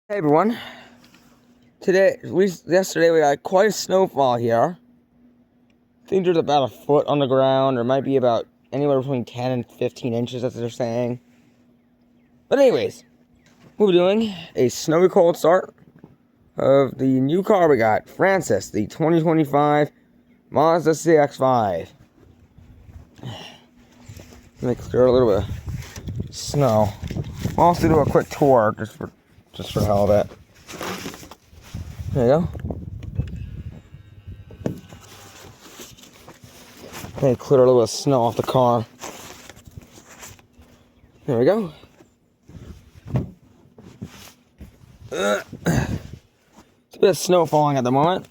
Hey everyone, yesterday we got quite a snowfall here. I think there's about a foot on the ground, or might be about anywhere between 10 and 15 inches, as they're saying. But anyways, we'll be doing a snowy cold start of the new car we got, Francis, the 2025 Mazda CX-5. Let me clear a little bit of snow. We'll also do a quick tour, just for the hell of it. There you go. Okay, clear a little bit of snow off the car. There we go. It's a bit of snow falling at the moment.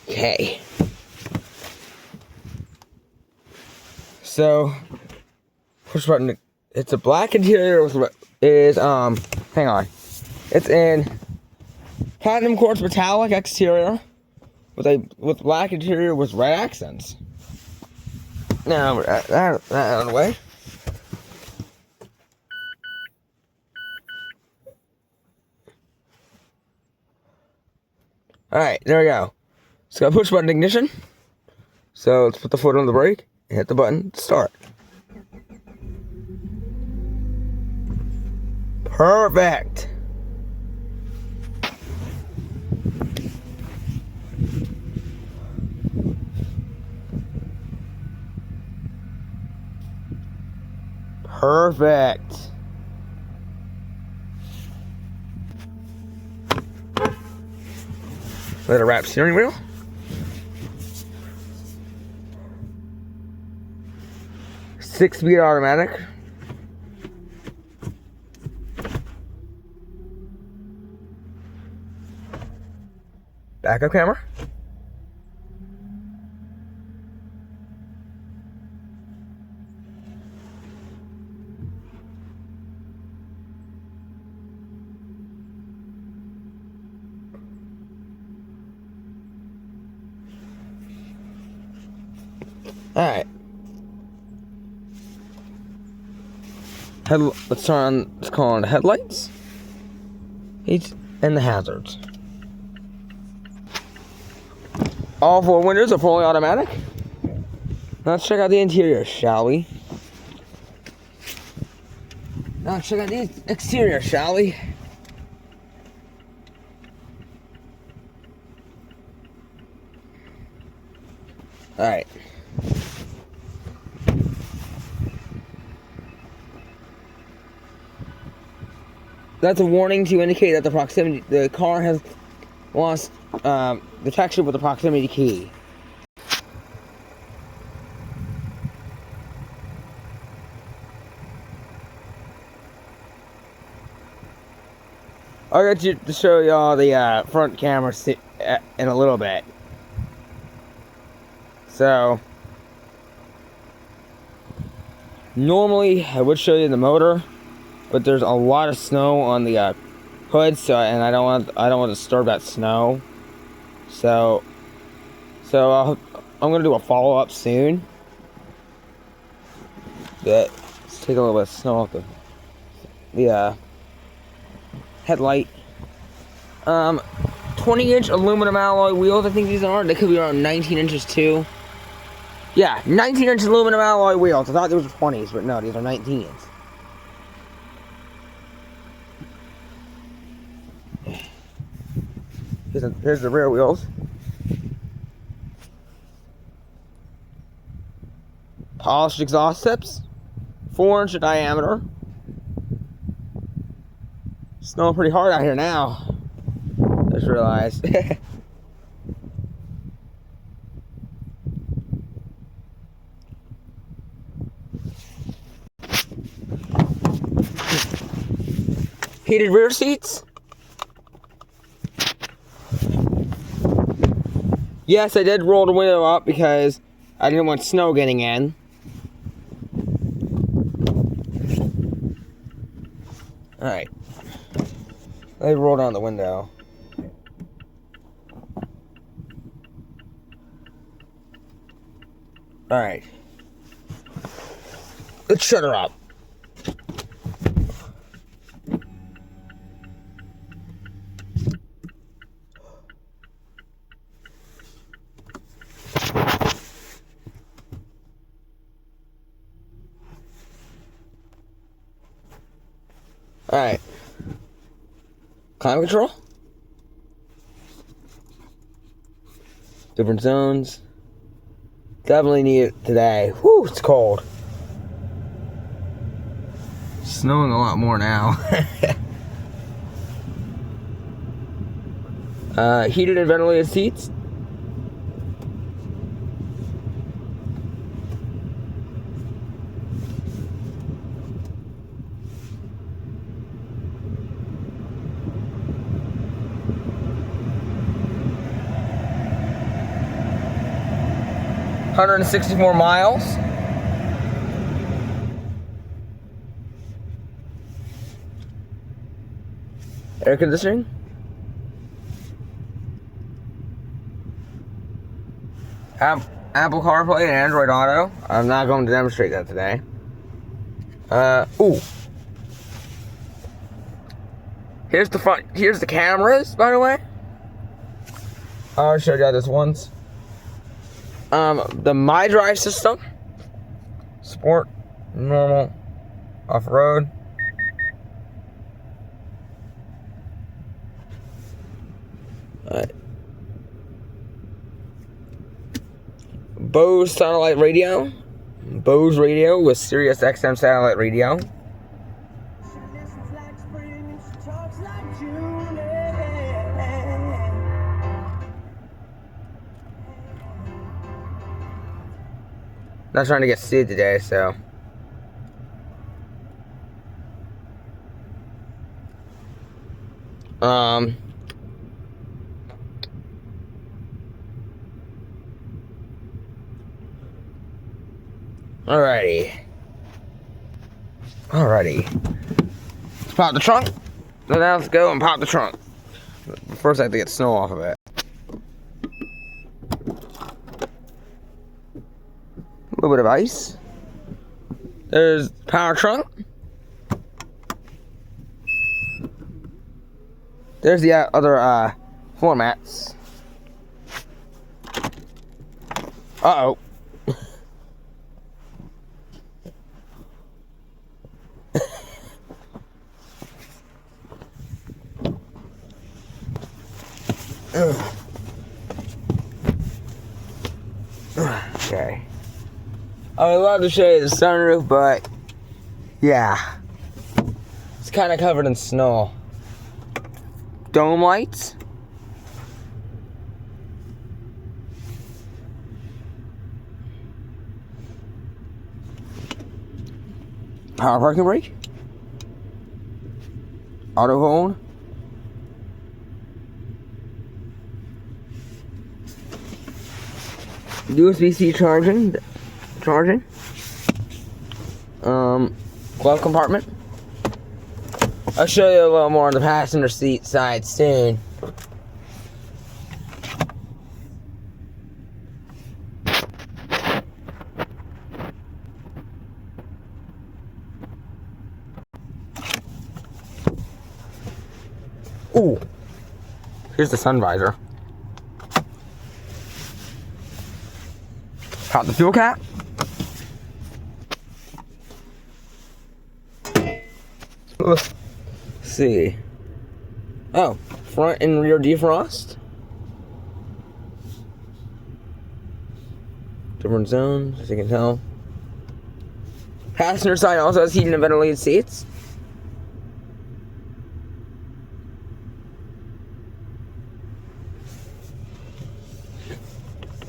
Okay. So, push button. It's a black interior hang on. It's in platinum quartz metallic exterior with black interior with red accents. Now that out of the way. Alright, there we go. It's got push button ignition. So let's put the foot on the brake and hit the button to start. Perfect. Perfect. Leather wrap steering wheel. Six-speed automatic. Backup camera. Alright. Let's call on the headlights. And the hazards. All four windows are fully automatic. Let's check out the interior, shall we? Now check out the exterior, shall we? Alright. That's a warning to indicate that the car has lost detection with the proximity key. I'll get you to show y'all the front camera in a little bit. So, normally I would show you the motor, but there's a lot of snow on the hood, and I don't want to disturb that snow. So I'm gonna do a follow up soon. Let's take a little bit of snow off the headlight. 20-inch aluminum alloy wheels, I think these are. They could be around 19 inches too. Yeah, 19-inch aluminum alloy wheels. I thought these were 20s, but no, these are 19s. Here's the rear wheels. Polished exhaust tips. 4-inch in diameter. Snowing pretty hard out here now. Just realized. Heated rear seats. Yes, I did roll the window up because I didn't want snow getting in. Alright. Let me roll down the window. Alright. Let's shut her up. Alright. Climate control. Different zones. Definitely need it today. Whew, it's cold. Snowing a lot more now. Heated and ventilated seats. $164 miles. Air conditioning. Apple CarPlay and Android Auto. I'm not going to demonstrate that today. Ooh. Here's the front. Here's the cameras, by the way. I showed you this once. The My Drive system. Sport, normal, off-road. Alright. Bose satellite radio. Bose radio with Sirius XM satellite radio. Not trying to get sued today, so. Alrighty. Let's pop the trunk. So now let's go and pop the trunk. First I have to get snow off of it. A little bit of ice. There's power trunk. There's the other floor mats. Uh-oh. Okay. I would love to show you the sunroof, but yeah, it's kind of covered in snow. Dome lights. Power parking brake. Auto hold. USB-C charging. Glove compartment. I'll show you a little more on the passenger seat side soon. Ooh, here's the sun visor. Pop the fuel cap. Let's see. Oh, front and rear defrost. Different zones, as you can tell. Passenger side also has heated and ventilated seats.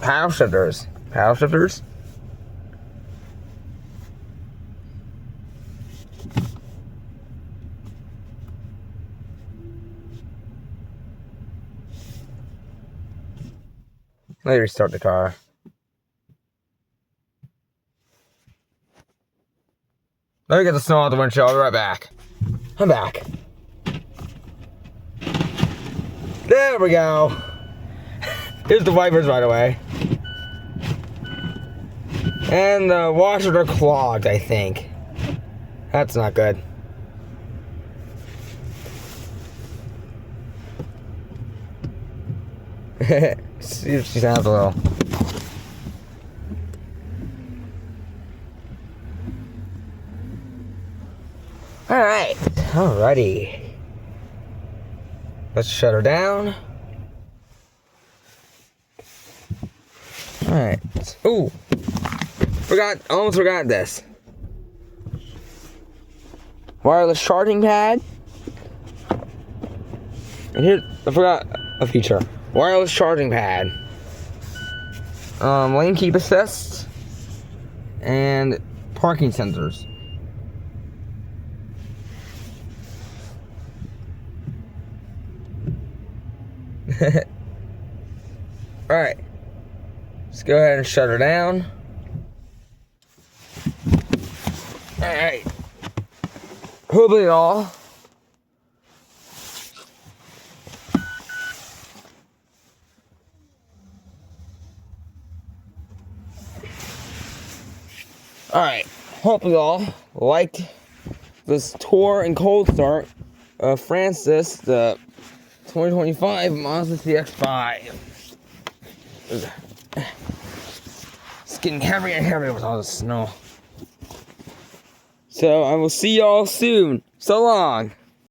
Paddle shifters. Paddle shifters. Let me restart the car. Let me get the snow out the windshield. I'll be right back. I'm back. There we go. Here's the wipers, by the way. And the washers are clogged, I think. That's not good. See if she sounds a little. Alrighty. Let's shut her down. Alright. Ooh. Almost forgot this. Wireless charging pad. And here, I forgot a feature. Wireless charging pad. Lane keep assist. And parking sensors. Alright. Let's go ahead and shut her down. Alright. Hopefully all. Alright. Hope you all liked this tour and cold start of Francis, the 2025 Mazda CX-5. It's getting heavier and heavier with all the snow. So I will see y'all soon. So long.